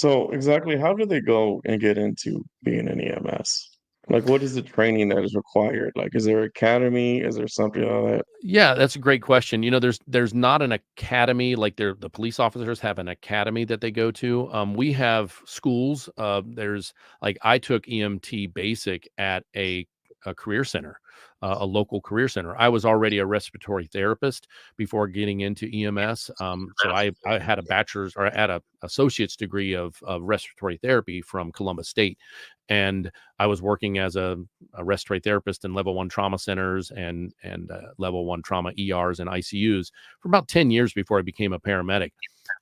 So exactly how do they go and get into being an EMS? Like, what is the training that is required? Like, is there academy? Is there something like that? Yeah, that's a great question. There's not an academy like the police officers have an academy that they go to. We have schools. There's like I took EMT basic at a career center, a local career center. I was already a respiratory therapist before getting into EMS. So I had a bachelor's or I had a associate's degree of respiratory therapy from Columbus State, and I was working as a respiratory therapist in level one trauma centers and level one trauma ERs and ICUs for about 10 years before I became a paramedic.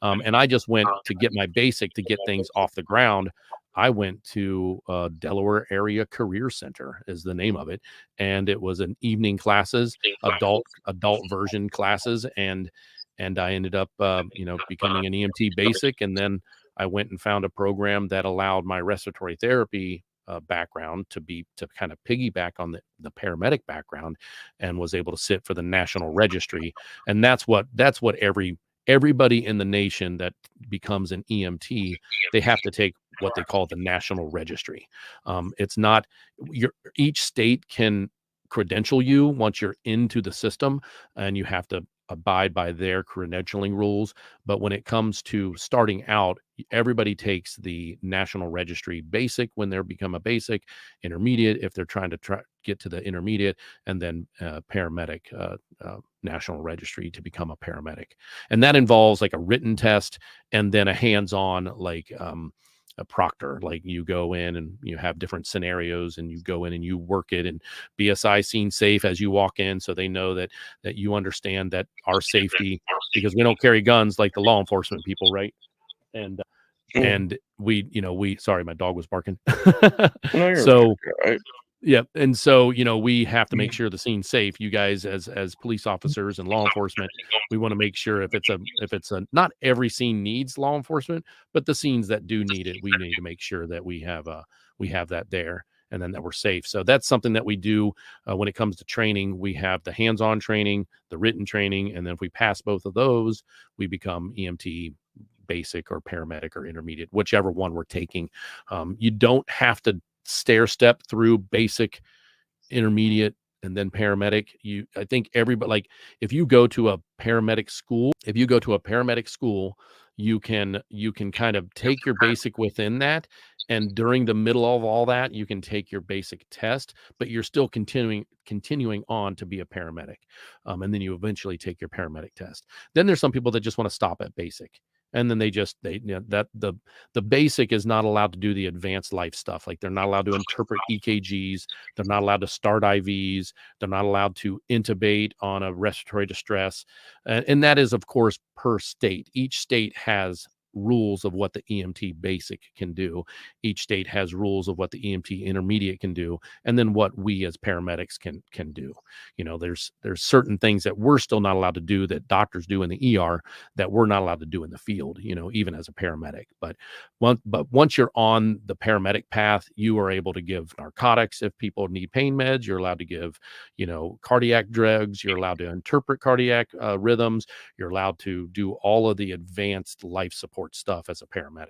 And I just went to get my basic to get things off the ground. I went to Delaware Area Career Center is the name of it, and it was an evening classes, adult version classes, and I ended up becoming an EMT basic, and then I went and found a program that allowed my respiratory therapy background to kind of piggyback on the paramedic background, and was able to sit for the national registry. And that's what everybody in the nation that becomes an EMT, they have to take what they call the national registry. It's not each state can credential you once you're into the system, and you have to abide by their credentialing rules. But when it comes to starting out, everybody takes the national registry basic when they're become a basic, intermediate if they're trying to get to the intermediate, and then paramedic national registry to become a paramedic. And that involves like a written test and then a hands-on like a proctor. Like you go in and you have different scenarios and you go in and you work it, and BSI scene safe as you walk in, so they know that you understand that our safety, because we don't carry guns like the law enforcement people, right? And Mm. we sorry, my dog was barking. No, you're right. So You're right. yeah, and so we have to make sure the scene's safe. You guys, as police officers and law enforcement, we want to make sure if it's a not every scene needs law enforcement, but the scenes that do need it, we need to make sure that we have that there, and then that we're safe. So that's something that we do when it comes to training. We have the hands-on training, the written training, and then if we pass both of those, we become EMT basic or paramedic or intermediate, whichever one we're taking. You don't have to stair step through basic, intermediate, and then paramedic. I think everybody, like if you go to a paramedic school, you can kind of take your basic within that, and during the middle of all that you can take your basic test, but you're still continuing on to be a paramedic. And then you eventually take your paramedic test. Then there's some people that just want to stop at basic, and then that the basic is not allowed to do the advanced life stuff. Like they're not allowed to interpret EKGs, they're not allowed to start IVs, they're not allowed to intubate on a respiratory distress. And that is, of course, per state. Each state has rules of what the EMT basic can do. Each state has rules of what the EMT intermediate can do, and then what we as paramedics can do. There's certain things that we're still not allowed to do that doctors do in the ER that we're not allowed to do in the field, even as a paramedic. But once you're on the paramedic path, you are able to give narcotics if people need pain meds. You're allowed to give, cardiac drugs. You're allowed to interpret cardiac rhythms. You're allowed to do all of the advanced life support stuff as a paramedic.